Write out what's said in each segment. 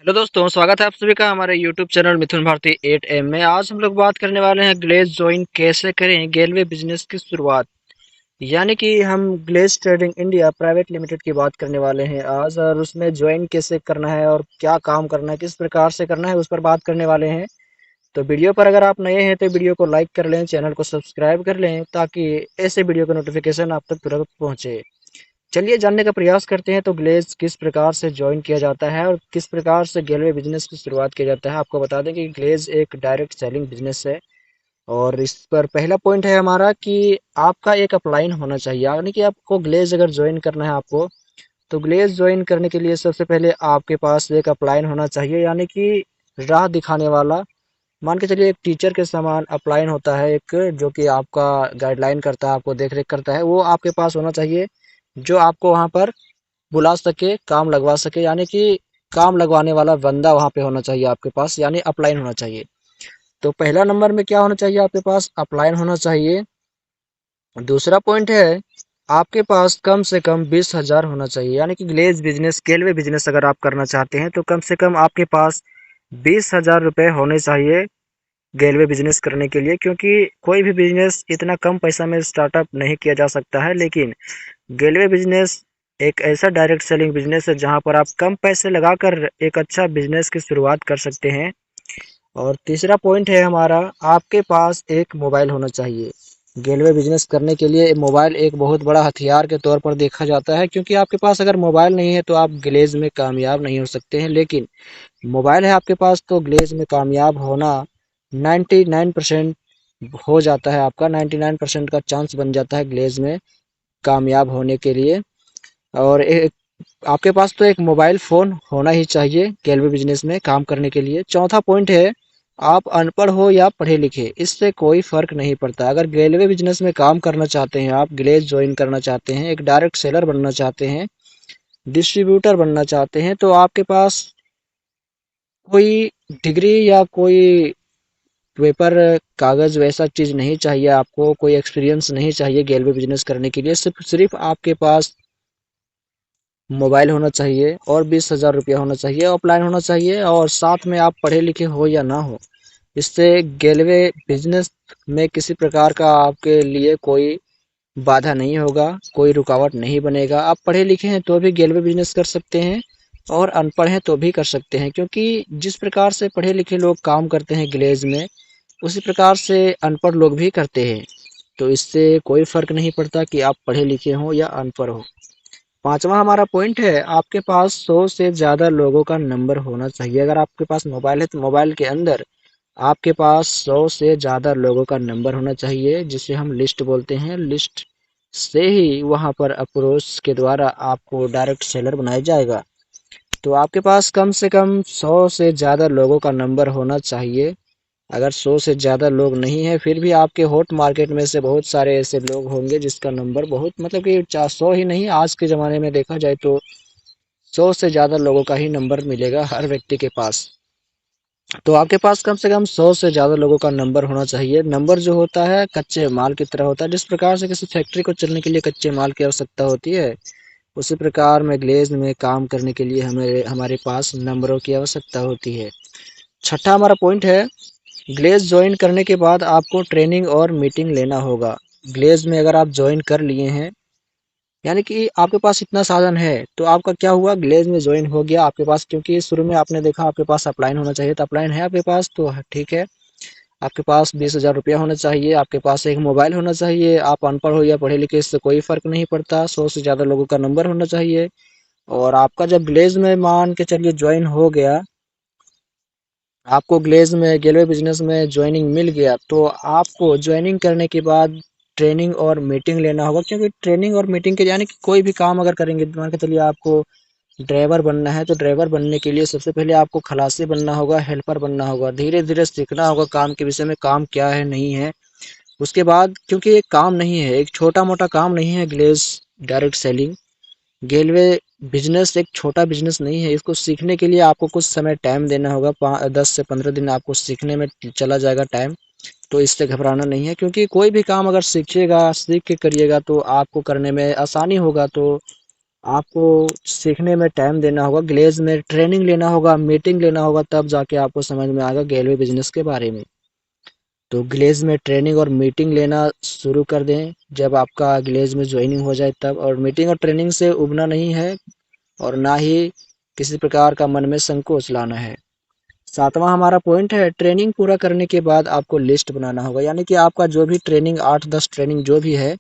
Hello दोस्तों, स्वागत है आप सभी का हमारे यूट्यूब चैनल मिथुन भारती 8M में। आज हम लोग बात करने वाले हैं ग्लेज ज्वाइन कैसे करें गेलवे बिजनेस की शुरुआत। यानी कि हम glaze trading India private limited की बात करने वाले हैं आज, और उसमें ज्वाइन कैसे करना है और क्या काम करना है, किस प्रकार से करना है, उस पर बात करने वाले हैं। तो वीडियो पर अगर आप नए हैं तो वीडियो को लाइक कर लें, चैनल को सब्सक्राइब कर लें ताकि ऐसे वीडियो का नोटिफिकेशन आप तक तुरंत पहुंचे। चलिए जानने का प्रयास करते हैं तो ग्लेज किस प्रकार से ज्वाइन किया जाता है और किस प्रकार से गेलवे बिजनेस की शुरुआत किया जाता है। आपको बता दें कि ग्लेज एक डायरेक्ट सेलिंग बिजनेस है, और इस पर पहला पॉइंट है हमारा कि आपका एक अपलाइन होना चाहिए। यानी कि आपको ग्लेज अगर ज्वाइन करना है आपको, तो ग्लेज ज्वाइन करने के लिए सबसे पहले आपके पास एक अपलाइन होना चाहिए, यानी कि राह दिखाने वाला। मान के चलिए एक टीचर के समान अपलाइन होता है एक, जो कि आपका गाइडलाइन करता है, आपको देख रेख करता है, वो आपके पास होना चाहिए, जो आपको वहाँ पर बुला सके, काम लगवा सके। यानी कि काम लगवाने वाला बंदा वहाँ पे होना चाहिए आपके पास, यानी अपलाइन होना चाहिए। तो पहला नंबर में क्या होना चाहिए, आपके पास अपलाइन होना चाहिए। दूसरा पॉइंट है, आपके पास कम से कम 20,000 होना चाहिए। यानी कि ग्लेज बिजनेस, गेलवे बिजनेस अगर आप करना चाहते हैं तो कम से कम आपके पास 20,000 रुपये होने चाहिए गेलवे बिजनेस करने के लिए। क्योंकि कोई भी बिजनेस इतना कम पैसा में स्टार्टअप नहीं किया जा सकता है, लेकिन गेलवे बिजनेस एक ऐसा डायरेक्ट सेलिंग बिजनेस है जहां पर आप कम पैसे लगाकर एक अच्छा बिजनेस की शुरुआत कर सकते हैं। और तीसरा पॉइंट है हमारा, आपके पास एक मोबाइल होना चाहिए। गेलवे बिजनेस करने के लिए मोबाइल एक बहुत बड़ा हथियार के तौर पर देखा जाता है, क्योंकि आपके पास अगर मोबाइल नहीं है तो आप ग्लेज में कामयाब नहीं हो सकते हैं। लेकिन मोबाइल है आपके पास तो ग्लेज में कामयाब होना 99% हो जाता है। आपका 99% का चांस बन जाता है ग्लेज में कामयाब होने के लिए। और एक आपके पास तो एक मोबाइल फ़ोन होना ही चाहिए गेलवे बिजनेस में काम करने के लिए। चौथा पॉइंट है, आप अनपढ़ हो या पढ़े लिखे, इससे कोई फ़र्क नहीं पड़ता। अगर गेलवे बिजनेस में काम करना चाहते हैं, आप ग्लेज ज्वाइन करना चाहते हैं, एक डायरेक्ट सेलर बनना चाहते हैं, डिस्ट्रीब्यूटर बनना चाहते हैं, तो आपके पास कोई डिग्री या कोई पेपर कागज़ वैसा चीज़ नहीं चाहिए। आपको कोई एक्सपीरियंस नहीं चाहिए गेलवे बिजनेस करने के लिए। सिर्फ सिर्फ आपके पास मोबाइल होना चाहिए और 20,000 रुपया होना चाहिए, ऑफलाइन होना चाहिए, और साथ में आप पढ़े लिखे हो या ना हो। इससे गेलवे बिजनेस में किसी प्रकार का आपके लिए कोई बाधा नहीं होगा, कोई रुकावट नहीं बनेगा। आप पढ़े लिखे हैं तो भी गेलवे बिजनेस कर सकते हैं, और अनपढ़ हैं तो भी कर सकते हैं। क्योंकि जिस प्रकार से पढ़े लिखे लोग काम करते हैं ग्लेज में, उसी प्रकार से अनपढ़ लोग भी करते हैं। तो इससे कोई फ़र्क नहीं पड़ता कि आप पढ़े लिखे हों या अनपढ़ हो। पांचवा हमारा पॉइंट है, आपके पास 100 से ज़्यादा लोगों का नंबर होना चाहिए। अगर आपके पास मोबाइल है तो मोबाइल के अंदर आपके पास 100 से ज़्यादा लोगों का नंबर होना चाहिए, जिसे हम लिस्ट बोलते हैं। लिस्ट से ही वहां पर अप्रोच के द्वारा आपको डायरेक्ट सेलर बनाया जाएगा। तो आपके पास कम से कम 100 से ज़्यादा लोगों का नंबर होना चाहिए। अगर 100 से ज़्यादा लोग नहीं है, फिर भी आपके हॉट मार्केट में से बहुत सारे ऐसे लोग होंगे जिसका नंबर बहुत, मतलब कि 400 ही नहीं, आज के ज़माने में देखा जाए तो 100 से ज़्यादा लोगों का ही नंबर मिलेगा हर व्यक्ति के पास। तो आपके पास कम से कम 100 से ज़्यादा लोगों का नंबर होना चाहिए। नंबर जो होता है कच्चे माल की तरह होता है। जिस प्रकार से किसी फैक्ट्री को चलने के लिए कच्चे माल की आवश्यकता होती है, उसी प्रकार में ग्लेज में काम करने के लिए हमें हमारे पास नंबरों की आवश्यकता होती है। छठा हमारा पॉइंट है, ग्लेज ज्वाइन करने के बाद आपको ट्रेनिंग और मीटिंग लेना होगा। ग्लेज में अगर आप ज्वाइन कर लिए हैं, यानी कि आपके पास इतना साधन है, तो आपका क्या हुआ, ग्लेज में ज्वाइन हो गया आपके पास। क्योंकि शुरू में आपने देखा आपके पास अपलाइन होना चाहिए, तो अपलाइन है आपके पास तो ठीक है। आपके पास 20,000 रुपया होना चाहिए, आपके पास एक मोबाइल होना चाहिए। आप अनपढ़ हो या पढ़े लिखे, इससे कोई फर्क नहीं पड़ता। 100 से ज़्यादा लोगों का नंबर होना चाहिए। और आपका जब ग्लेज में मान के चलिए ज्वाइन हो गया, आपको ग्लेज में गेलवे बिजनेस में ज्वाइनिंग मिल गया, तो आपको ज्वाइनिंग करने के बाद ट्रेनिंग और मीटिंग लेना होगा। क्योंकि ट्रेनिंग और मीटिंग के, यानी कि कोई भी काम अगर करेंगे, मान के चलिए आपको ड्राइवर बनना है, तो ड्राइवर बनने के लिए सबसे पहले आपको खलासी बनना होगा, हेल्पर बनना होगा। धीरे धीरे सीखना होगा काम के विषय में, काम क्या है नहीं है। उसके बाद, क्योंकि एक काम नहीं है, एक छोटा मोटा काम नहीं है ग्लेज डायरेक्ट सेलिंग, गेलवे बिजनेस एक छोटा बिजनेस नहीं है। इसको सीखने के लिए आपको कुछ समय टाइम देना होगा। 10 से 15 दिन आपको सीखने में चला जाएगा टाइम। तो इससे घबराना नहीं है, क्योंकि कोई भी काम अगर सीखिएगा, सीख के करिएगा, तो आपको करने में आसानी होगा। तो आपको सीखने में टाइम देना होगा, ग्लेज में ट्रेनिंग लेना होगा, मीटिंग लेना होगा, तब जाके आपको समझ में आएगा गेलवे बिजनेस के बारे में। तो ग्लेज में ट्रेनिंग और मीटिंग लेना शुरू कर दें जब आपका ग्लेज में ज्वाइनिंग हो जाए तब। और मीटिंग और ट्रेनिंग से उबना नहीं है और ना ही किसी प्रकार का मन में संकोच लाना है। सातवां हमारा पॉइंट है, ट्रेनिंग पूरा करने के बाद आपको लिस्ट बनाना होगा। यानी कि आपका जो भी ट्रेनिंग 8-10 ट्रेनिंग जो भी है,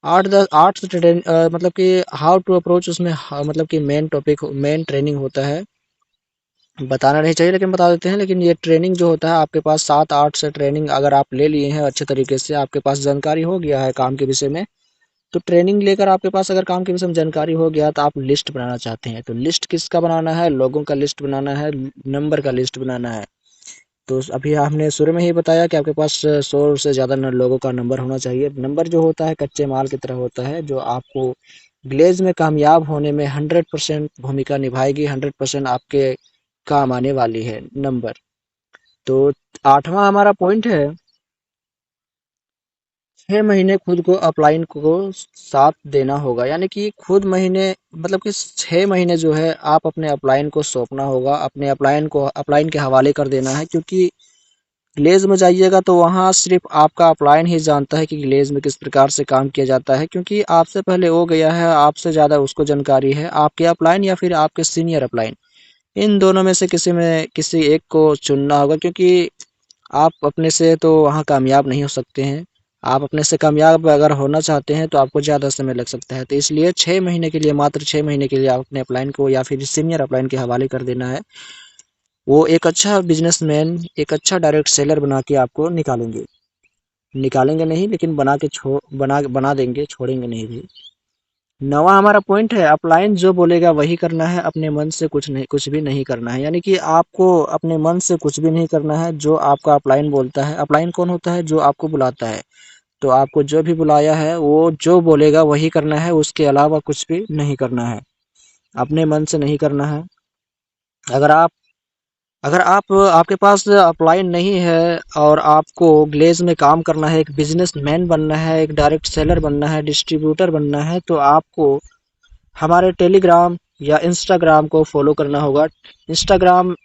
8 ट्रेनिंग मतलब कि हाउ टू अप्रोच, उसमें मतलब कि मेन टॉपिक मेन ट्रेनिंग होता है। बताना नहीं चाहिए लेकिन बता देते हैं। लेकिन ये ट्रेनिंग जो होता है आपके पास 7-8 से ट्रेनिंग अगर आप ले लिए हैं अच्छे तरीके से, आपके पास जानकारी हो गया है काम के विषय में, तो ट्रेनिंग लेकर आपके पास अगर काम के विषय में जानकारी हो गया तो आप लिस्ट बनाना चाहते हैं। तो लिस्ट किसका बनाना है? लोगों का लिस्ट बनाना है, नंबर का लिस्ट बनाना है। तो अभी हमने शुरू में ही बताया कि आपके पास 100 से ज़्यादा लोगों का नंबर होना चाहिए। नंबर जो होता है कच्चे माल की तरह होता है, जो आपको ग्लेज में कामयाब होने में 100% भूमिका निभाएगी, 100% आपके काम आने वाली है नंबर। तो आठवां हमारा पॉइंट है, 6 महीने खुद को अपलाइन को साथ देना होगा। यानी कि खुद महीने मतलब कि 6 महीने जो है आप अपने अपलाइन को सौंपना होगा, अपने अपलाइन के हवाले कर देना है। क्योंकि ग्लेज में जाइएगा तो वहाँ सिर्फ आपका अपलाइन ही जानता है कि ग्लेज में किस प्रकार से काम किया जाता है। क्योंकि आपसे पहले वो गया है, आपसे ज़्यादा उसको जानकारी है। आपके अपलाइन या फिर आपके सीनियर अपलाइन, इन दोनों में से किसी एक को चुनना होगा। क्योंकि आप अपने से तो वहाँ कामयाब नहीं हो सकते हैं। आप अपने से कामयाब अगर होना चाहते हैं तो आपको ज़्यादा समय लग सकता है। तो इसलिए 6 महीने के लिए, मात्र 6 महीने के लिए आप अपने अपलाइन को या फिर सीनियर अपलाइन के हवाले कर देना है। वो एक अच्छा बिजनेसमैन, एक अच्छा डायरेक्ट सेलर बना के आपको निकालेंगे। निकालेंगे नहीं लेकिन बना देंगे, छोड़ेंगे नहीं भी। नवा हमारा पॉइंट है, अपलाइन जो बोलेगा वही करना है, अपने मन से कुछ भी नहीं करना है। यानी कि आपको अपने मन से कुछ भी नहीं करना है, जो आपका अपलाइन बोलता है। अपलाइन कौन होता है? जो आपको बुलाता है। तो आपको जो भी बुलाया है वो जो बोलेगा वही करना है, उसके अलावा कुछ भी नहीं करना है, अपने मन से नहीं करना है। अगर आप अगर आपके पास अपलाइन नहीं है और आपको ग्लेज में काम करना है, एक बिजनेसमैन बनना है, एक डायरेक्ट सेलर बनना है, डिस्ट्रीब्यूटर बनना है, तो आपको हमारे टेलीग्राम या इंस्टाग्राम को फॉलो करना होगा। इंस्टाग्राम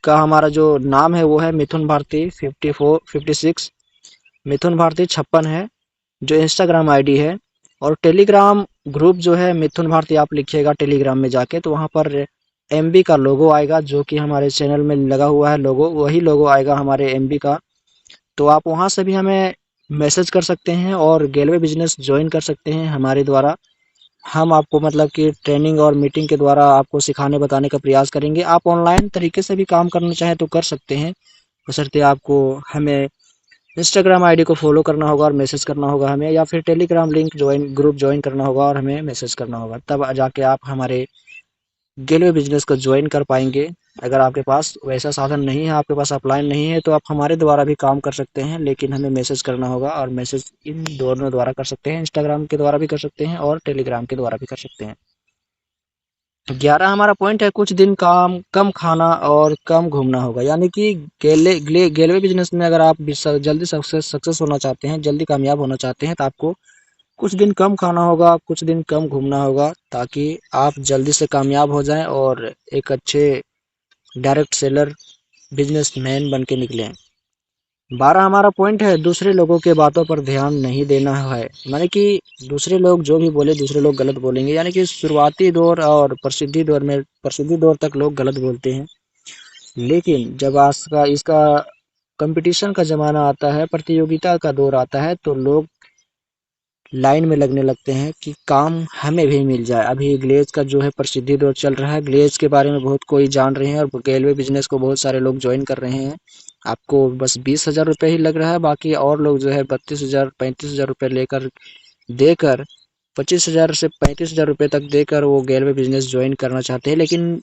का हमारा जो नाम है वो है मिथुन भारती 5456, मिथुन भारती 56 है जो इंस्टाग्राम आईडी है। और टेलीग्राम ग्रुप जो है मिथुन भारती आप लिखिएगा टेलीग्राम में जाके, तो वहाँ पर एमबी का लोगो आएगा, जो कि हमारे चैनल में लगा हुआ है लोगो, वही लोगो आएगा हमारे एमबी का। तो आप वहाँ से भी हमें मैसेज कर सकते हैं और गेलवे बिजनेस ज्वाइन कर सकते हैं हमारे द्वारा। हम आपको मतलब कि ट्रेनिंग और मीटिंग के द्वारा आपको सिखाने बताने का प्रयास करेंगे। आप ऑनलाइन तरीके से भी काम करना चाहें तो कर सकते हैं, बशर्ते आपको हमें इंस्टाग्राम आईडी को फॉलो करना होगा और मैसेज करना होगा हमें, या फिर टेलीग्राम ग्रुप ज्वाइन करना होगा और हमें मैसेज करना होगा, तब जाके आप हमारे गेलवे बिजनेस को ज्वाइन कर पाएंगे। अगर आपके पास वैसा साधन नहीं है, आपके पास अपलाइन नहीं है, तो आप हमारे द्वारा भी काम कर सकते हैं, लेकिन हमें मैसेज करना होगा। और मैसेज इन दोनों द्वारा कर सकते हैं, इंस्टाग्राम के द्वारा भी कर सकते हैं और टेलीग्राम के द्वारा भी कर सकते हैं। 11 हमारा पॉइंट है, कुछ दिन काम कम खाना और कम घूमना होगा। यानी कि गेलवे बिजनेस में अगर आप जल्दी सक्सेस होना चाहते हैं, जल्दी कामयाब होना चाहते हैं, तो आपको कुछ दिन कम खाना होगा, कुछ दिन कम घूमना होगा, ताकि आप जल्दी से कामयाब हो जाएं और एक अच्छे डायरेक्ट सेलर बिजनेसमैन बन के निकलें। 12 हमारा पॉइंट है, दूसरे लोगों के बातों पर ध्यान नहीं देना है। माने कि दूसरे लोग जो भी बोले, दूसरे लोग गलत बोलेंगे। यानी कि शुरुआती दौर और प्रसिद्धि दौर तक लोग गलत बोलते हैं, लेकिन जब आज का इसका कंपटीशन का ज़माना आता है, प्रतियोगिता का दौर आता है, तो लोग लाइन में लगने लगते हैं कि काम हमें भी मिल जाए। अभी ग्लेज का जो है प्रसिद्धि दौर चल रहा है, ग्लेज के बारे में बहुत कोई जान रहे हैं और रेलवे बिजनेस को बहुत सारे लोग ज्वाइन कर रहे हैं। आपको बस 20,000 रुपये ही लग रहा है, बाकी और लोग जो है 32,000 35,000 रुपये देकर 25,000 से 35,000 रुपये तक देकर वो रेलवे बिजनेस ज्वाइन करना चाहते हैं। लेकिन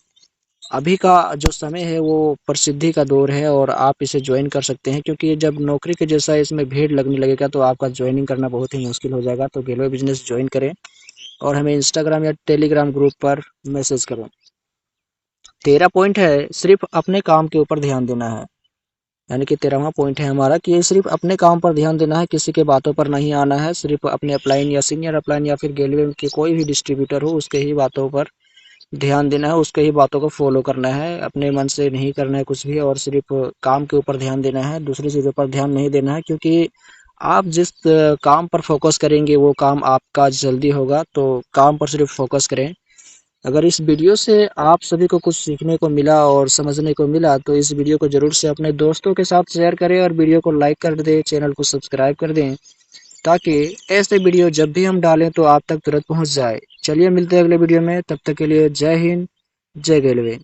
अभी का जो समय है वो प्रसिद्धि का दौर है और आप इसे ज्वाइन कर सकते हैं, क्योंकि जब नौकरी के जैसा इसमें भीड़ लगने लगेगा तो आपका ज्वाइनिंग करना बहुत ही मुश्किल हो जाएगा। तो गेलवे बिजनेस ज्वाइन करें और हमें इंस्टाग्राम या टेलीग्राम ग्रुप पर मैसेज करें। 13 पॉइंट है, सिर्फ अपने काम के ऊपर ध्यान देना है। यानी कि 13वां पॉइंट है हमारा कि सिर्फ अपने काम पर ध्यान देना है, किसी के बातों पर नहीं आना है। सिर्फ अपने अपलाइन या सीनियर अपलाइन या फिर गेलवे के कोई भी डिस्ट्रीब्यूटर हो उसके ही बातों पर ध्यान देना है, उसके ही बातों को फॉलो करना है। अपने मन से नहीं करना है कुछ भी, और सिर्फ काम के ऊपर ध्यान देना है, दूसरी चीज़ों पर ध्यान नहीं देना है। क्योंकि आप जिस काम पर फोकस करेंगे वो काम आपका जल्दी होगा, तो काम पर सिर्फ फोकस करें। अगर इस वीडियो से आप सभी को कुछ सीखने को मिला और समझने को मिला तो इस वीडियो को ज़रूर से अपने दोस्तों के साथ शेयर करें और वीडियो को लाइक कर दें, चैनल को सब्सक्राइब कर दें, ताकि ऐसे वीडियो जब भी हम डालें तो आप तक तुरंत पहुंच जाए। चलिए मिलते हैं अगले वीडियो में, तब तक के लिए जय हिंद, जय रेलवे।